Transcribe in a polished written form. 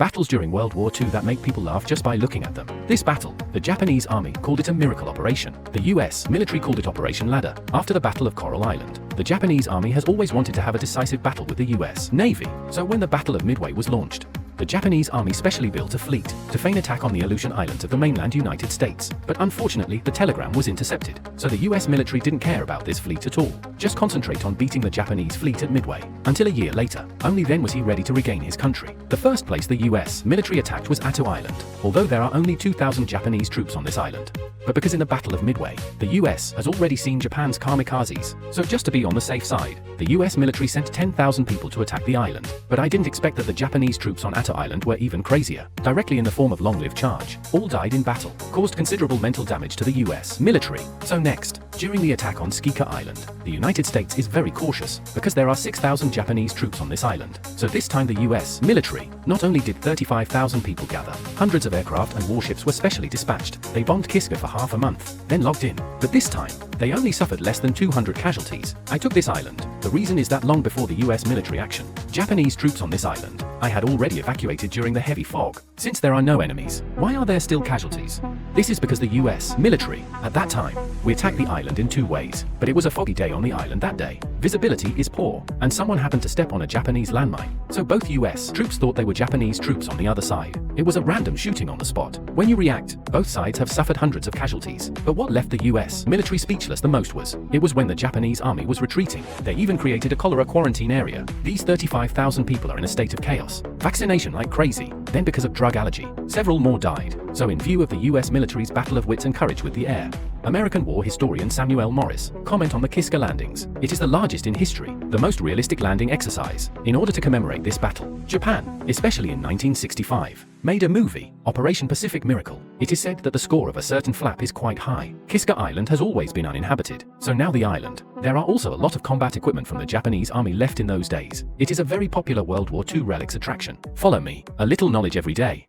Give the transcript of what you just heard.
Battles during World War II that make people laugh just by looking at them. This battle, the Japanese army called it a miracle operation. The US military called it Operation Ladder. After the Battle of Coral Island, the Japanese army has always wanted to have a decisive battle with the US Navy. So when the Battle of Midway was launched, the Japanese army specially built a fleet to feign attack on the Aleutian Islands of the mainland United States. But unfortunately, the telegram was intercepted, so the US military didn't care about this fleet at all, just concentrate on beating the Japanese fleet at Midway. Until a year later, only then was he ready to regain his country. The first place the US military attacked was Attu Island, although there are only 2,000 Japanese troops on this island. But because in the Battle of Midway, the US has already seen Japan's kamikazes, so just to be on the safe side, the US military sent 10,000 people to attack the island. But I didn't expect that the Japanese troops on Attu Island were even crazier, directly in the form of long-lived charge. All died in battle, caused considerable mental damage to the US military. So next, during the attack on Skika Island, the United States is very cautious, because there are 6,000 Japanese troops on this island. So this time the US military not only did 35,000 people gather, hundreds of aircraft and warships were specially dispatched. They bombed Kiska for half a month, then logged in. But this time, they only suffered less than 200 casualties. I took this island. The reason is that long before the US military action, Japanese troops on this island, I had already evacuated during the heavy fog. Since there are no enemies, why are there still casualties? This is because the US military, at that time, we attacked the island in two ways, but it was a foggy day on the island that day. Visibility is poor, and someone happened to step on a Japanese landmine. So both US troops thought they were Japanese troops on the other side. It was a random shooting on the spot. When you react, both sides have suffered hundreds of casualties. But what left the US military speechless the most was when the Japanese army was retreating. They even created a cholera quarantine area. These 35,000 people are in a state of chaos. Vaccination like crazy. Then because of drug allergy, several more died. So in view of the US military's battle of wits and courage with the air, American war historian Samuel Morris comment on the Kiska landings. It is the largest in history, the most realistic landing exercise. In order to commemorate this battle, Japan, especially in 1965, made a movie, Operation Pacific Miracle. It is said that the score of a certain flap is quite high. Kiska Island has always been uninhabited, so now the island. There are also a lot of combat equipment from the Japanese army left in those days. It is a very popular World War II relics attraction. Follow me, a little knowledge every day.